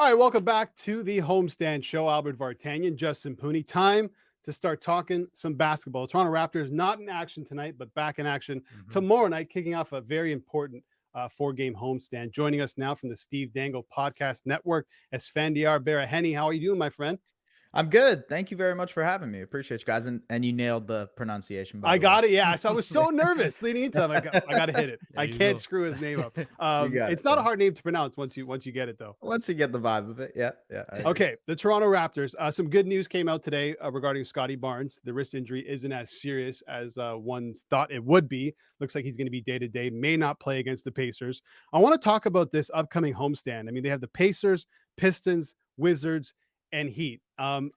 All right, welcome back to the Homestand Show. Albert Vartanian, Justin Pooney. Time to start talking some basketball. Toronto Raptors not in action tonight, but back in action tomorrow night, kicking off a very important four-game homestand. Joining us now from the Steve Dangle Podcast Network, Esfandiar Baraheni. How are you doing, my friend? I'm good. Thank you very much for having me. Appreciate you guys. And you nailed the pronunciation, by I the way. got it. Yeah. So I was so nervous leading into them. I got to hit it. Yeah, I you can't go. screw his name up. You got It's it. not a Yeah. hard name to pronounce once you get it, though. Once you get the vibe of it. Yeah. Yeah. I agree. Okay, the Toronto Raptors. Some good news came out today regarding Scotty Barnes. The wrist injury isn't as serious as one thought it would be. Looks like he's going to be day to day. May not play against the Pacers. I want to talk about this upcoming homestand. I mean, they have the Pacers, Pistons, Wizards, and Heat.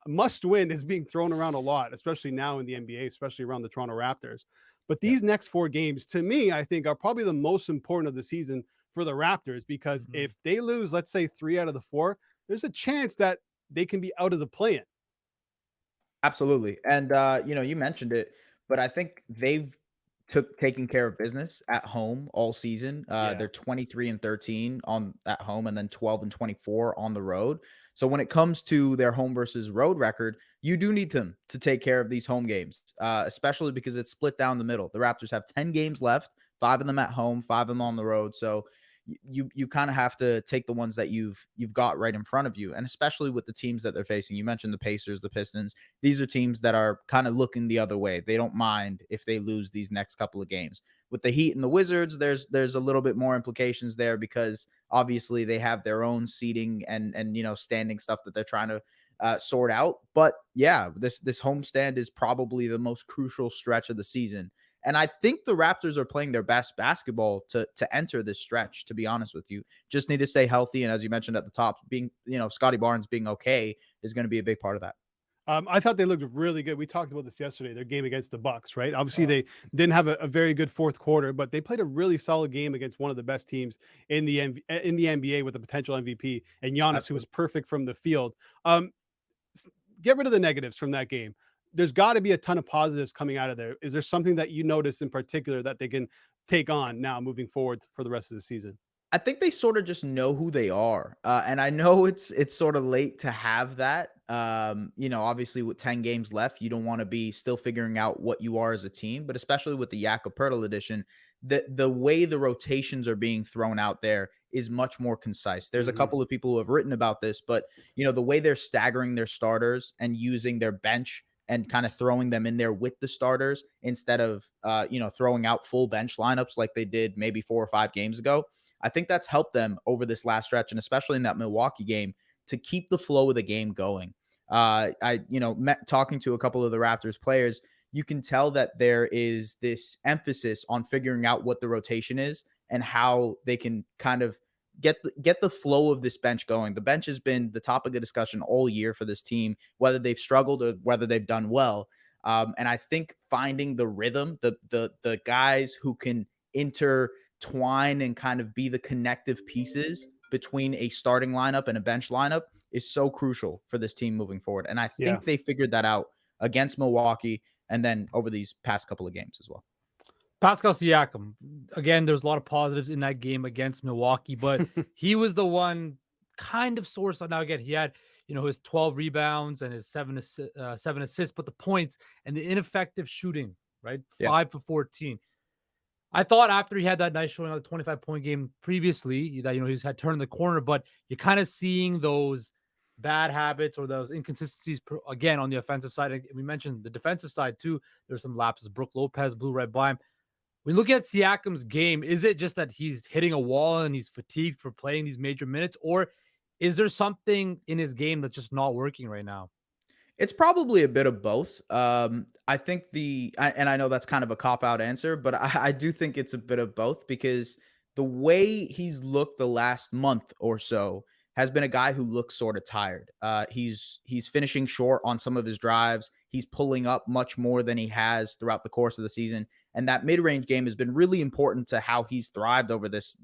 Must win is being thrown around a lot, especially now in the NBA, especially around the Toronto Raptors. But these next four games, to me, I think are probably the most important of the season for the Raptors, because if they lose, let's say 3 out of the 4, there's a chance that they can be out of the play-in. Absolutely. And you mentioned it, but I think they've taken care of business at home all season. Yeah. They're 23-13 on at home and then 12-24 on the road. So when it comes to their home versus road record, you do need them to take care of these home games, especially because it's split down the middle. The Raptors have 10 games left, 5 of them at home, 5 of them on the road. So you kind of have to take the ones that you've got right in front of you, and especially with the teams that they're facing. You mentioned the Pacers, the Pistons. These are teams that are kind of looking the other way. They don't mind if they lose these next couple of games. With the Heat and the Wizards, there's a little bit more implications there, because obviously they have their own seeding and standing stuff that they're trying to sort out. But yeah, this homestand is probably the most crucial stretch of the season. And I think the Raptors are playing their best basketball to enter this stretch, to be honest with you. Just need to stay healthy. And as you mentioned at the top, being, Scotty Barnes being okay is going to be a big part of that. I thought they looked really good. We talked about this yesterday, their game against the Bucks, right? Obviously, they didn't have a very good fourth quarter, but they played a really solid game against one of the best teams in the NBA with a potential MVP, and Giannis, who was perfect from the field. Get rid of the negatives from that game. There's got to be a ton of positives coming out of there. Is there something that you notice in particular that they can take on now moving forward for the rest of the season? I think they sort of just know who they are. And I know it's sort of late to have that. Obviously with 10 games left, you don't want to be still figuring out what you are as a team, but especially with the Jakob Poeltl edition, the way the rotations are being thrown out there is much more concise. There's a couple of people who have written about this, but the way they're staggering their starters and using their bench and kind of throwing them in there with the starters instead of throwing out full bench lineups like they did maybe 4 or 5 games ago. I think that's helped them over this last stretch, and especially in that Milwaukee game, to keep the flow of the game going. Talking to a couple of the Raptors players, you can tell that there is this emphasis on figuring out what the rotation is and how they can kind of get the flow of this bench going. The bench has been the topic of discussion all year for this team, whether they've struggled or whether they've done well. And I think finding the rhythm, the guys who can intertwine and kind of be the connective pieces between a starting lineup and a bench lineup is so crucial for this team moving forward. And I think they figured that out against Milwaukee and then over these past couple of games as well. Pascal Siakam, again, there's a lot of positives in that game against Milwaukee, but he was the one kind of source. Now, again, he had, his 12 rebounds and his 7 assists, but the points and the ineffective shooting, right? 5 for 14. I thought after he had that nice showing on the 25-point game previously that, he's had turned the corner, but you're kind of seeing those bad habits or those inconsistencies again on the offensive side. And we mentioned the defensive side too. There's some lapses. Brook Lopez blew right by him. When you look at Siakam's game, is it just that he's hitting a wall and he's fatigued for playing these major minutes, or is there something in his game that's just not working right now? It's probably a bit of both. I think and I know that's kind of a cop-out answer, but I do think it's a bit of both, because the way he's looked the last month or so has been a guy who looks sort of tired. He's finishing short on some of his drives. He's pulling up much more than he has throughout the course of the season. And that mid-range game has been really important to how he's thrived over this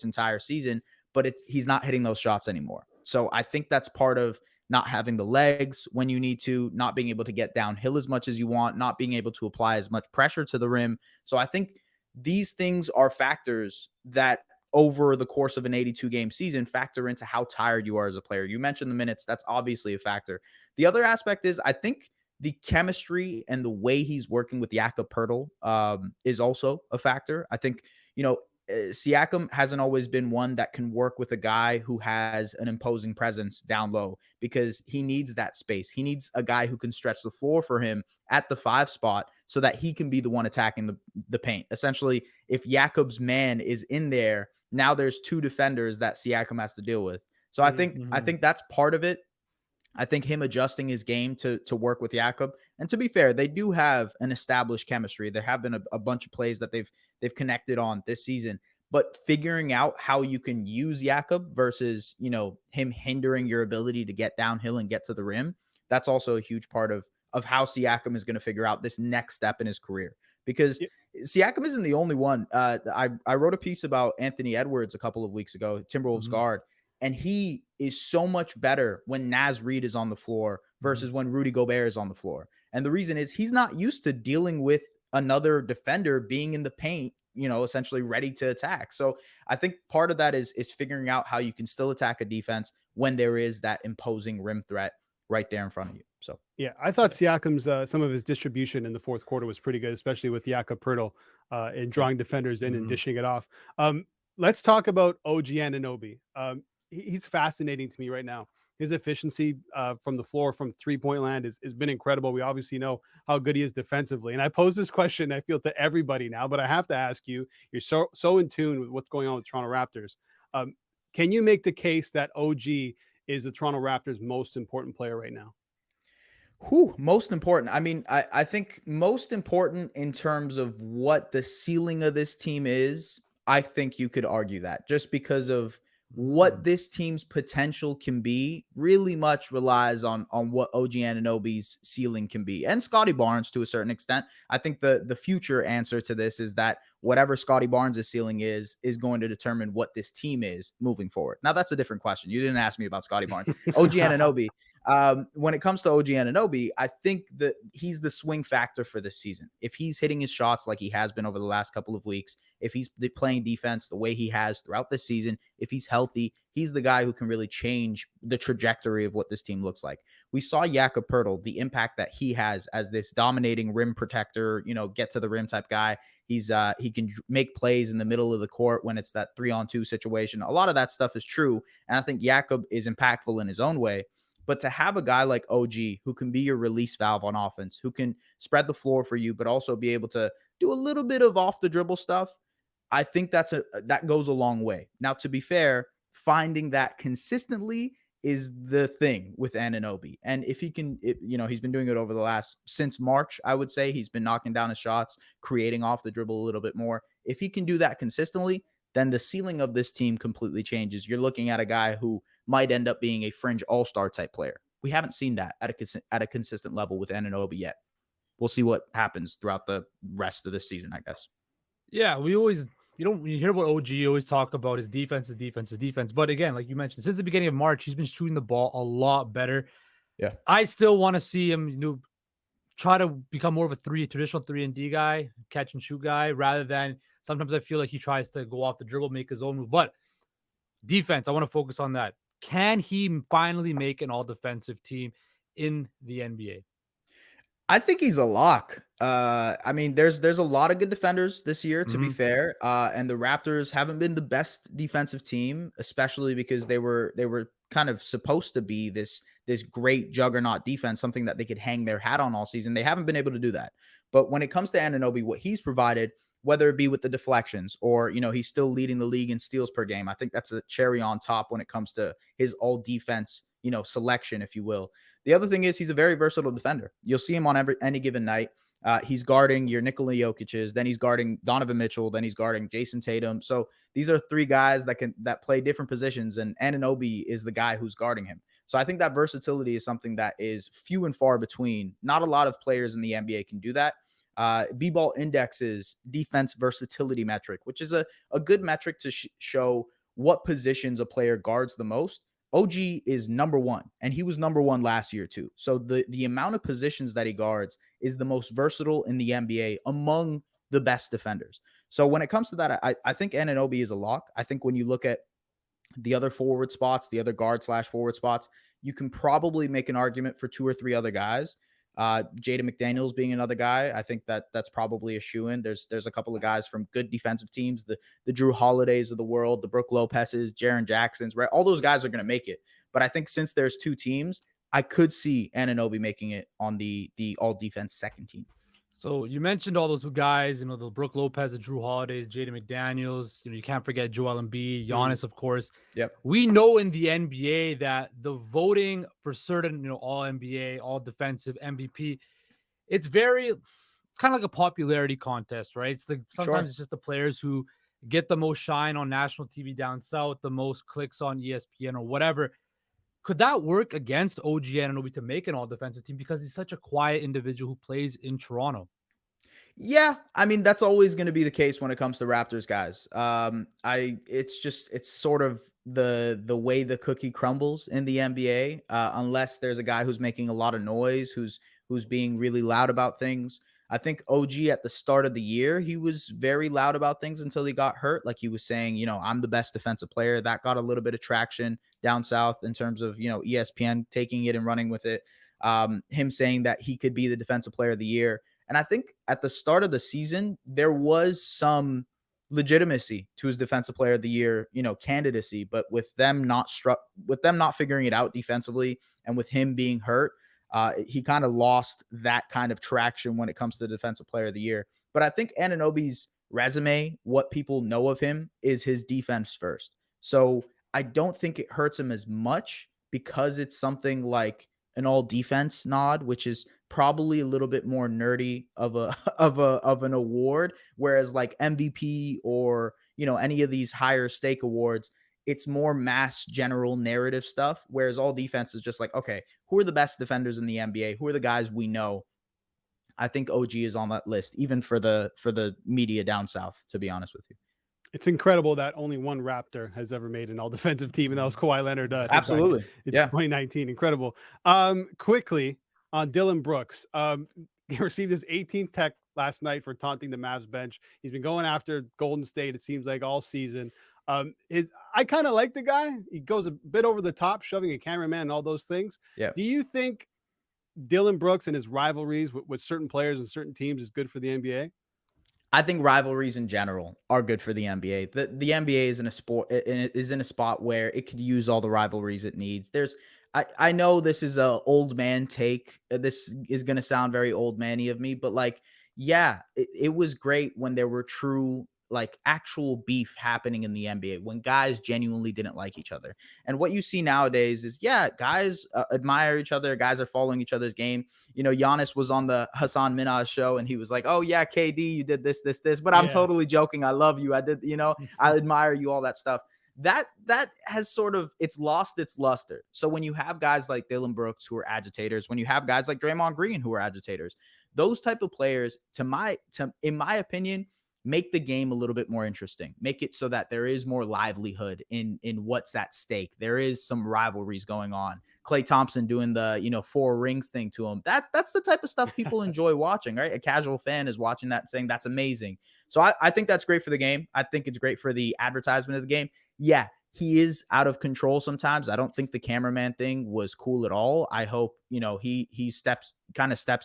entire season, but he's not hitting those shots anymore. So I think that's part of not having the legs when you need to, not being able to get downhill as much as you want, not being able to apply as much pressure to the rim. So I think these things are factors that over the course of an 82 game season factor into how tired you are as a player. You mentioned the minutes. That's obviously a factor. The other aspect is I think the chemistry and the way he's working with Jakob Poeltl is also a factor. I think, Siakam hasn't always been one that can work with a guy who has an imposing presence down low because he needs that space. He needs a guy who can stretch the floor for him at the 5 spot so that he can be the one attacking the paint. Essentially, if Jakob's man is in there, now there's 2 defenders that Siakam has to deal with. So I think that's part of it. I think him adjusting his game to work with Jakob. And to be fair, they do have an established chemistry. There have been a bunch of plays that they've connected on this season. But figuring out how you can use Jakob versus, him hindering your ability to get downhill and get to the rim, that's also a huge part of how Siakam is going to figure out this next step in his career. Because Siakam isn't the only one. I wrote a piece about Anthony Edwards a couple of weeks ago, Timberwolves guard, and he is so much better when Naz Reid is on the floor versus when Rudy Gobert is on the floor. And the reason is he's not used to dealing with another defender being in the paint, essentially ready to attack. So I think part of that is figuring out how you can still attack a defense when there is that imposing rim threat right there in front of you. So yeah, I thought Siakam's some of his distribution in the fourth quarter was pretty good, especially with Jakob Poeltl in drawing defenders in and dishing it off. Let's talk about OG Anunoby. He's fascinating to me right now. His efficiency from the floor, from 3-point land has been incredible. We obviously know how good he is defensively. And I pose this question, I feel, to everybody now, but I have to ask you, you're so in tune with what's going on with Toronto Raptors. Can you make the case that OG is the Toronto Raptors' most important player right now? Most important. I mean, I think most important in terms of what the ceiling of this team is, I think you could argue that just because of what this team's potential can be really much relies on what OG Anunoby's ceiling can be, and Scotty Barnes to a certain extent. I think the future answer to this is that whatever Scotty Barnes' ceiling is going to determine what this team is moving forward. Now, that's a different question. You didn't ask me about Scotty Barnes. OG Anunoby, when it comes to OG Anunoby, I think that he's the swing factor for this season. If he's hitting his shots like he has been over the last couple of weeks, if he's playing defense the way he has throughout the season, if he's healthy, he's the guy who can really change the trajectory of what this team looks like. We saw Jakob Poeltl, the impact that he has as this dominating rim protector, get to the rim type guy. He can make plays in the middle of the court when it's that 3-on-2 situation. A lot of that stuff is true. And I think Jakob is impactful in his own way. But to have a guy like OG who can be your release valve on offense, who can spread the floor for you, but also be able to do a little bit of off the dribble stuff, I think that goes a long way. Now, to be fair, finding that consistently is the thing with Anunoby. And if he can, he's been doing it since March, I would say. He's been knocking down his shots, creating off the dribble a little bit more. If he can do that consistently, then the ceiling of this team completely changes. You're looking at a guy who might end up being a fringe all-star type player. We haven't seen that at a consistent level with Anunoby yet. We'll see what happens throughout the rest of the season, I guess. Yeah, you hear about OG, you always talk about his defense. But again, like you mentioned, since the beginning of March, he's been shooting the ball a lot better. Yeah. I still want to see him try to become more of a traditional 3-and-D guy, catch and shoot guy, rather than sometimes I feel like he tries to go off the dribble, make his own move. But defense, I want to focus on that. Can he finally make an all-defensive team in the NBA? I think he's a lock. I mean, there's a lot of good defenders this year, to be fair. And the Raptors haven't been the best defensive team, especially because they were kind of supposed to be this great juggernaut defense, something that they could hang their hat on all season. They haven't been able to do that. But when it comes to Anunoby, what he's provided, whether it be with the deflections or, he's still leading the league in steals per game, I think that's a cherry on top when it comes to his all defense, selection, if you will. The other thing is he's a very versatile defender. You'll see him on any given night. He's guarding your Nikola Jokic's, then he's guarding Donovan Mitchell, then he's guarding Jason Tatum. So these are 3 guys that play different positions, and Anunoby is the guy who's guarding him. So I think that versatility is something that is few and far between. Not a lot of players in the NBA can do that. B-Ball Index's defense versatility metric, which is a good metric to show what positions a player guards the most. OG is number 1, and he was number 1 last year too. So the amount of positions that he guards is the most versatile in the NBA among the best defenders. So when it comes to that, I think Anunoby is a lock. I think when you look at the other forward spots, the other guard/forward spots, you can probably make an argument for 2 or 3 other guys. Jaden McDaniels being another guy. I think that's probably a shoo-in. There's a couple of guys from good defensive teams, the Drew Holidays of the world, the Brooke Lopez's, Jaren Jacksons, right? All those guys are going to make it. But I think since there's 2 teams, I could see Anunoby making it on the all defense second team. So you mentioned all those guys, the Brooke Lopez, the Drew Holidays, Jaden McDaniels. You can't forget Joel Embiid, Giannis, of course. Yep. We know in the NBA that the voting for certain, all NBA, all defensive MVP, it's kind of like a popularity contest, right? Sometimes it's just the players who get the most shine on national TV down south, the most clicks on ESPN or whatever. Could that work against OG Anunoby to make an all-defensive team because he's such a quiet individual who plays in Toronto? Yeah, I mean, that's always going to be the case when it comes to Raptors guys. It's sort of the way the cookie crumbles in the NBA, unless there's a guy who's making a lot of noise, who's being really loud about things. I think OG at the start of the year, he was very loud about things until he got hurt. Like he was saying, I'm the best defensive player. That got a little bit of traction down south in terms of, ESPN taking it and running with it. Him saying that he could be the defensive player of the year. And I think at the start of the season, there was some legitimacy to his defensive player of the year, candidacy, but with them not figuring it out defensively and with him being hurt, he kind of lost that kind of traction when it comes to the defensive player of the year. But I think Anunoby's resume, what people know of him, is his defense first. So I don't think it hurts him as much because it's something like an all defense nod, which is probably a little bit more nerdy of an award. Whereas like MVP or, any of these higher stake awards, it's more mass general narrative stuff. Whereas all defense is just like, okay, who are the best defenders in the NBA? Who are the guys we know? I think OG is on that list, even for the media down south, to be honest with you. It's incredible that only one Raptor has ever made an all-defensive team, and that was Kawhi Leonard. Absolutely. In 2019. Incredible. Quickly on Dillon Brooks. He received his 18th tech last night for taunting the Mavs bench. He's been going after Golden State, it seems like, all season. I kind of like the guy. He goes a bit over the top, shoving a cameraman and all those things. Yeah. Do you think Dillon Brooks and his rivalries with certain players and certain teams is good for the NBA? I think rivalries in general are good for the NBA. The NBA is in a spot where it could use all the rivalries it needs. I know this is a old man take. This is going to sound very old manny of me, but like, yeah, it was great when there were true, like actual beef happening in the NBA, when guys genuinely didn't like each other. And what you see nowadays is, yeah, guys admire each other. Guys are following each other's game. Giannis was on the Hassan Minhaj show and he was like, oh yeah, KD, you did this, but I'm totally joking. I love you. I did, I admire you, all that stuff. That has sort of, it's lost its luster. So when you have guys like Dillon Brooks who are agitators, when you have guys like Draymond Green who are agitators, those type of players, in my opinion, make the game a little bit more interesting. Make it so that there is more livelihood in what's at stake. There is some rivalries going on. Klay Thompson doing the 4 rings thing to him. That's the type of stuff people enjoy watching, right? A casual fan is watching that saying that's amazing. So I think that's great for the game. I think it's great for the advertisement of the game. Yeah, he is out of control sometimes. I don't think the cameraman thing was cool at all. I hope, he steps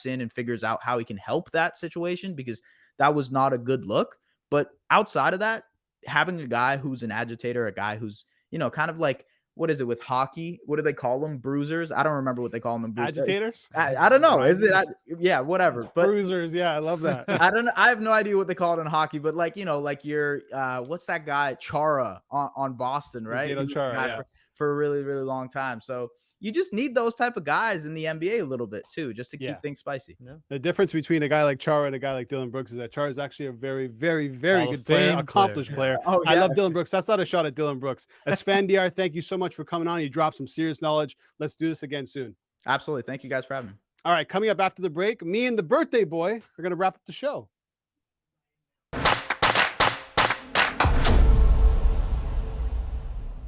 in and figures out how he can help that situation, because that was not a good look. But outside of that, having a guy who's an agitator, a guy who's, kind of like, what is it with hockey? What do they call them? Bruisers? I don't remember what they call them. Agitators? I don't know. Is it? Yeah, whatever. But bruisers. Yeah, I love that. I don't know. I have no idea what they call it in hockey, but like, like your, what's that guy? Chara on Boston, right? Chara, for a really, really long time. So you just need those type of guys in the NBA a little bit too, just to keep things spicy. Yeah. The difference between a guy like Chara and a guy like Dillon Brooks is that Chara is actually a very, very, very Hall good of player, Fame accomplished player. Oh, yeah. I love Dillon Brooks. That's not a shot at Dillon Brooks. Esfandiar, thank you so much for coming on. You dropped some serious knowledge. Let's do this again soon. Absolutely. Thank you guys for having me. All right, coming up after the break, me and the birthday boy are going to wrap up the show.